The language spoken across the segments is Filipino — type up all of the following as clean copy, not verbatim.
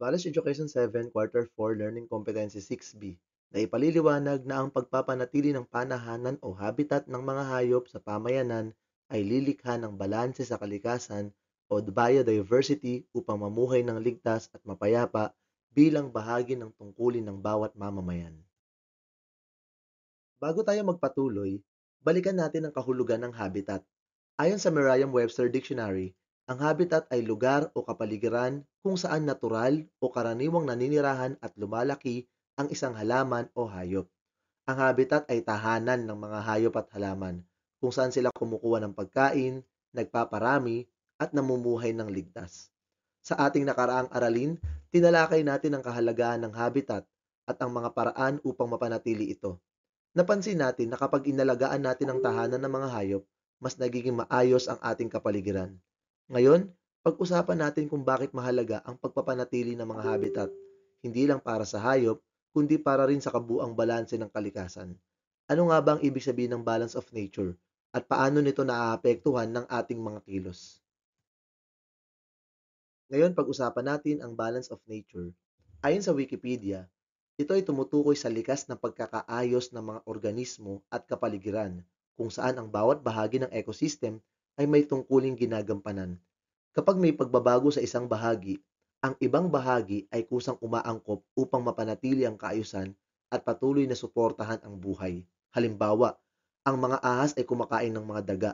College Education 7, Quarter 4, Learning Competency 6B, na ipaliliwanag na ang pagpapanatili ng panahanan o habitat ng mga hayop sa pamayanan ay lilikha ng balanse sa kalikasan o biodiversity upang mamuhay ng ligtas at mapayapa bilang bahagi ng tungkulin ng bawat mamamayan. Bago tayo magpatuloy, balikan natin ang kahulugan ng habitat. Ayon sa Merriam-Webster Dictionary, ang habitat ay lugar o kapaligiran kung saan natural o karaniwang naninirahan at lumalaki ang isang halaman o hayop. Ang habitat ay tahanan ng mga hayop at halaman kung saan sila kumukuha ng pagkain, nagpaparami, at namumuhay ng ligtas. Sa ating nakaraang aralin, tinalakay natin ang kahalagahan ng habitat at ang mga paraan upang mapanatili ito. Napansin natin na kapag inalagaan natin ang tahanan ng mga hayop, mas nagiging maayos ang ating kapaligiran. Ngayon, pag-usapan natin kung bakit mahalaga ang pagpapanatili ng mga habitat, hindi lang para sa hayop, kundi para rin sa kabuang balanse ng kalikasan. Ano nga ba ang ibig sabihin ng balance of nature at paano nito naaapektuhan ng ating mga kilos? Ngayon, pag-usapan natin ang balance of nature. Ayon sa Wikipedia, ito ay tumutukoy sa likas na pagkakaayos ng mga organismo at kapaligiran, kung saan ang bawat bahagi ng ecosystem ay may tungkuling ginagampanan. Kapag may pagbabago sa isang bahagi, ang ibang bahagi ay kusang umaangkop upang mapanatili ang kaayusan at patuloy na suportahan ang buhay. Halimbawa, ang mga ahas ay kumakain ng mga daga.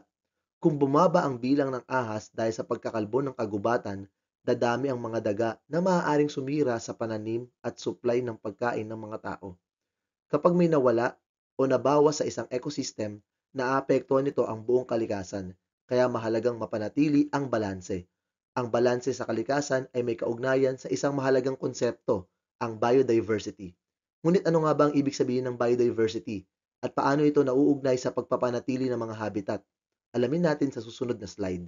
Kung bumaba ang bilang ng ahas dahil sa pagkakalbo ng kagubatan, dadami ang mga daga na maaaring sumira sa pananim at supply ng pagkain ng mga tao. Kapag may nawala o nabawas sa isang ecosystem, naapektuhan nito ang buong kalikasan, kaya mahalagang mapanatili ang balanse. Ang balanse sa kalikasan ay may kaugnayan sa isang mahalagang konsepto, ang biodiversity. Ngunit ano nga ba ang ibig sabihin ng biodiversity at paano ito nauugnay sa pagpapanatili ng mga habitat? Alamin natin sa susunod na slide.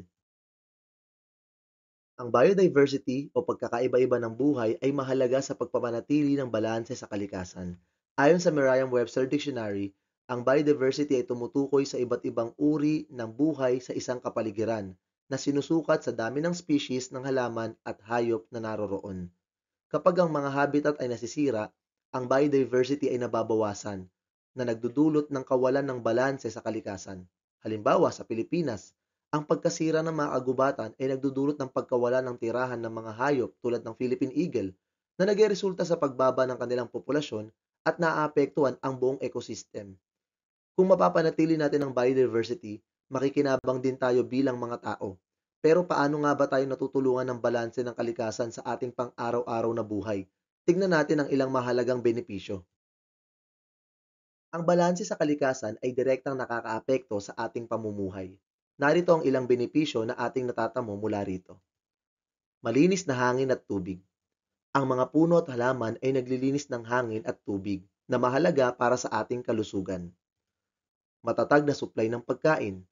Ang biodiversity o pagkakaiba-iba ng buhay ay mahalaga sa pagpapanatili ng balanse sa kalikasan. Ayon sa Merriam-Webster Dictionary, ang biodiversity ay tumutukoy sa iba't ibang uri ng buhay sa isang kapaligiran na sinusukat sa dami ng species ng halaman at hayop na naroroon. Kapag ang mga habitat ay nasisira, ang biodiversity ay nababawasan na nagdudulot ng kawalan ng balanse sa kalikasan. Halimbawa, sa Pilipinas, ang pagkasira ng mga kagubatan ay nagdudulot ng pagkawala ng tirahan ng mga hayop tulad ng Philippine Eagle na nagresulta sa pagbaba ng kanilang populasyon at naaapektuhan ang buong ecosystem. Kung mapapanatili natin ang biodiversity, makikinabang din tayo bilang mga tao. Pero paano nga ba tayo natutulungan ng balanse ng kalikasan sa ating pang-araw-araw na buhay? Tignan natin ang ilang mahalagang benepisyo. Ang balanse sa kalikasan ay direktang nakakaapekto sa ating pamumuhay. Narito ang ilang benepisyo na ating natatamo mula rito. Malinis na hangin at tubig. Ang mga puno at halaman ay naglilinis ng hangin at tubig na mahalaga para sa ating kalusugan. Matatag na supply ng pagkain.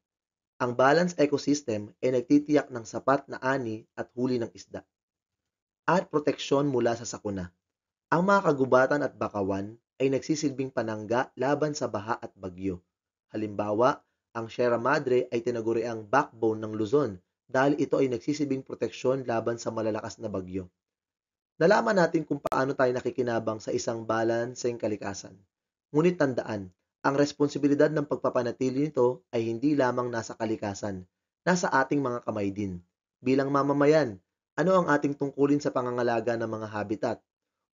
Ang balanced ecosystem ay nagtitiyak ng sapat na ani at huli ng isda. At proteksyon mula sa sakuna. Ang mga kagubatan at bakawan ay nagsisilbing panangga laban sa baha at bagyo. Halimbawa, ang Sierra Madre ay tinaguriang backbone ng Luzon dahil ito ay nagsisilbing proteksyon laban sa malalakas na bagyo. Nalaman natin kung paano tayo nakikinabang sa isang balanseng kalikasan. Ngunit tandaan, ang responsibilidad ng pagpapanatili nito ay hindi lamang nasa kalikasan, nasa ating mga kamay din. Bilang mamamayan, ano ang ating tungkulin sa pangangalaga ng mga habitat?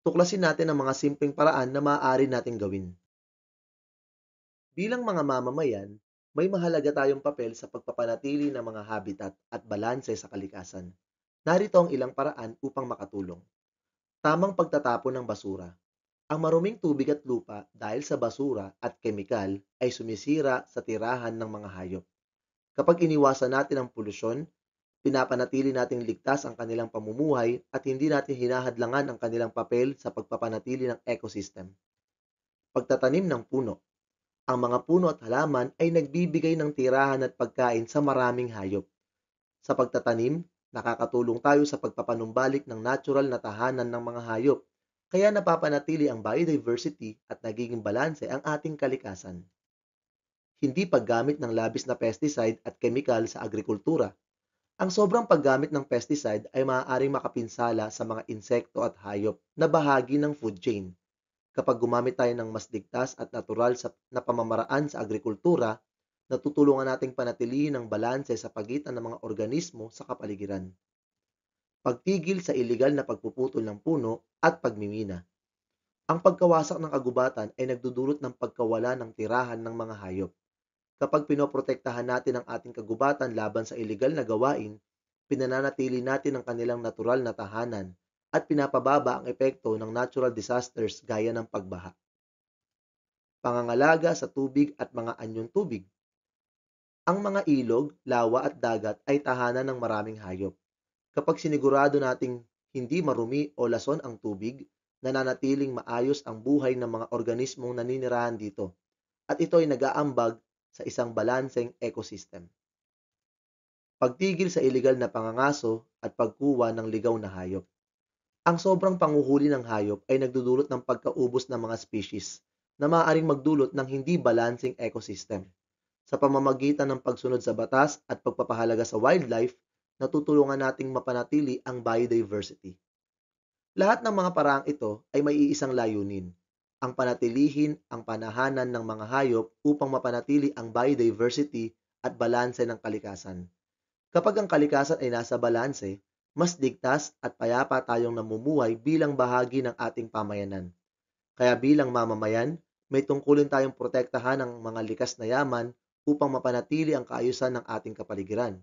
Tuklasin natin ang mga simpleng paraan na maaari nating gawin. Bilang mga mamamayan, may mahalaga tayong papel sa pagpapanatili ng mga habitat at balanse sa kalikasan. Narito ang ilang paraan upang makatulong. Tamang pagtatapon ng basura. Ang maruming tubig at lupa dahil sa basura at kemikal ay sumisira sa tirahan ng mga hayop. Kapag iniwasan natin ang polusyon, pinapanatili nating ligtas ang kanilang pamumuhay at hindi natin hinahadlangan ang kanilang papel sa pagpapanatili ng ecosystem. Pagtatanim ng puno. Ang mga puno at halaman ay nagbibigay ng tirahan at pagkain sa maraming hayop. Sa pagtatanim, nakakatulong tayo sa pagpapanumbalik ng natural na tahanan ng mga hayop, kaya napapanatili ang biodiversity at nagiging balanse ang ating kalikasan. Hindi paggamit ng labis na pesticide at kemikal sa agrikultura. Ang sobrang paggamit ng pesticide ay maaaring makapinsala sa mga insekto at hayop na bahagi ng food chain. Kapag gumamit tayo ng mas ligtas at natural na pamamaraan sa agrikultura, natutulungan nating panatilihin ang balanse sa pagitan ng mga organismo sa kapaligiran. Pagtigil sa iligal na pagpuputol ng puno at pagmimina. Ang pagkawasak ng kagubatan ay nagdudulot ng pagkawala ng tirahan ng mga hayop. Kapag pinoprotektahan natin ang ating kagubatan laban sa iligal na gawain, pinananatili natin ang kanilang natural na tahanan at pinapababa ang epekto ng natural disasters gaya ng pagbaha. Pangangalaga sa tubig at mga anyong tubig. Ang mga ilog, lawa at dagat ay tahanan ng maraming hayop. Kapag sinigurado nating hindi marumi o lason ang tubig, nananatiling maayos ang buhay ng mga organismong naninirahan dito at ito ay nag-aambag sa isang balanseng ecosystem. Pagtigil sa iligal na pangangaso at pagkuha ng ligaw na hayop. Ang sobrang panguhuli ng hayop ay nagdudulot ng pagkaubos ng mga species na maaaring magdulot ng hindi balanseng ecosystem. Sa pamamagitan ng pagsunod sa batas at pagpapahalaga sa wildlife, natutulungan nating mapanatili ang biodiversity. Lahat ng mga paraang ito ay may iisang layunin, ang panatilihin ang panahanan ng mga hayop upang mapanatili ang biodiversity at balanse ng kalikasan. Kapag ang kalikasan ay nasa balanse, mas ligtas at payapa tayong namumuhay bilang bahagi ng ating pamayanan. Kaya bilang mamamayan, may tungkulin tayong protektahan ang mga likas na yaman upang mapanatili ang kaayusan ng ating kapaligiran.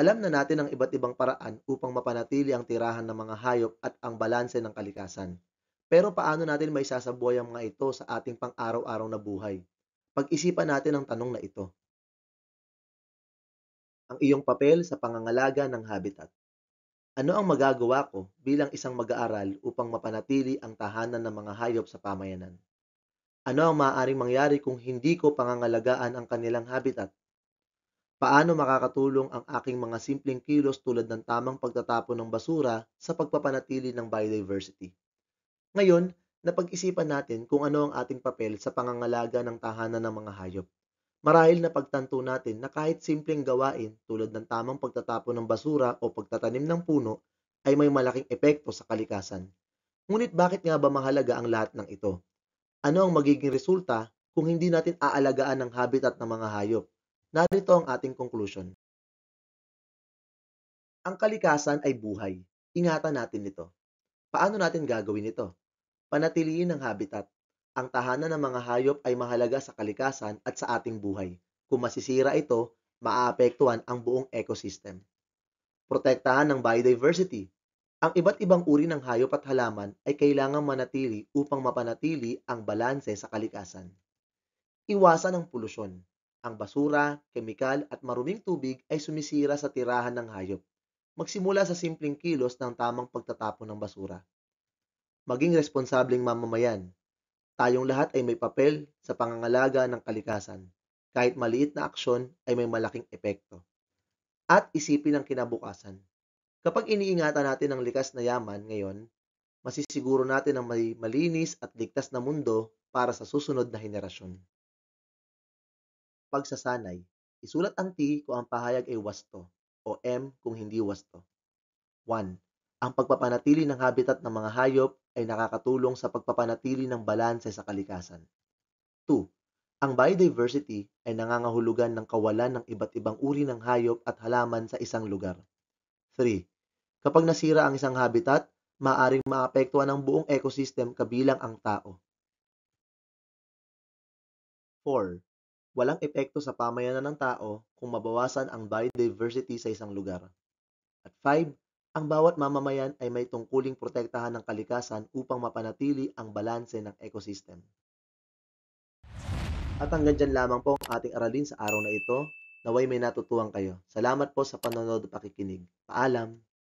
Alam na natin ang iba't ibang paraan upang mapanatili ang tirahan ng mga hayop at ang balanse ng kalikasan. Pero paano natin may sasabuhay ang mga ito sa ating pang-araw-araw na buhay? Pag-isipan natin ang tanong na ito. Ang iyong papel sa pangangalaga ng habitat. Ano ang magagawa ko bilang isang mag-aaral upang mapanatili ang tahanan ng mga hayop sa pamayanan? Ano ang maaaring mangyari kung hindi ko pangangalagaan ang kanilang habitat? Paano makakatulong ang aking mga simpleng kilos tulad ng tamang pagtatapon ng basura sa pagpapanatili ng biodiversity? Ngayon, napag-isipan natin kung ano ang ating papel sa pangangalaga ng tahanan ng mga hayop. Marahil napagtanto natin na kahit simpleng gawain tulad ng tamang pagtatapon ng basura o pagtatanim ng puno ay may malaking epekto sa kalikasan. Ngunit bakit nga ba mahalaga ang lahat ng ito? Ano ang magiging resulta kung hindi natin aalagaan ang habitat ng mga hayop? Narito ang ating conclusion. Ang kalikasan ay buhay. Ingatan natin ito. Paano natin gagawin ito? Panatilihin ang habitat. Ang tahanan ng mga hayop ay mahalaga sa kalikasan at sa ating buhay. Kung masisira ito, maaapektuhan ang buong ecosystem. Protektahan ng biodiversity. Ang iba't ibang uri ng hayop at halaman ay kailangang manatili upang mapanatili ang balanse sa kalikasan. Iwasan ang polusyon. Ang basura, kemikal at maruming tubig ay sumisira sa tirahan ng hayop. Magsimula sa simpleng kilos ng tamang pagtatapon ng basura. Maging responsableng mamamayan. Tayong lahat ay may papel sa pangangalaga ng kalikasan. Kahit maliit na aksyon ay may malaking epekto. At isipin ang kinabukasan. Kapag iniingatan natin ang likas na yaman ngayon, masisiguro natin ang may malinis at ligtas na mundo para sa susunod na henerasyon. Pagsasanay. Isulat ang T kung ang pahayag ay wasto o M kung hindi wasto. 1. Ang pagpapanatili ng habitat ng mga hayop ay nakakatulong sa pagpapanatili ng balanse sa kalikasan. 2. Ang biodiversity ay nangangahulugan ng kawalan ng iba't ibang uri ng hayop at halaman sa isang lugar. 3. Kapag nasira ang isang habitat, maaaring maapektuhan ang buong ecosystem kabilang ang tao. 4. Walang epekto sa pamayanan ng tao kung mabawasan ang biodiversity sa isang lugar. At 5. Ang bawat mamamayan ay may tungkuling protektahan ng kalikasan upang mapanatili ang balanse ng ecosystem. At hanggang dyan lamang po ang ating aralin sa araw na ito. Naway may natutuhan kayo. Salamat po sa panonood at pakikinig. Paalam!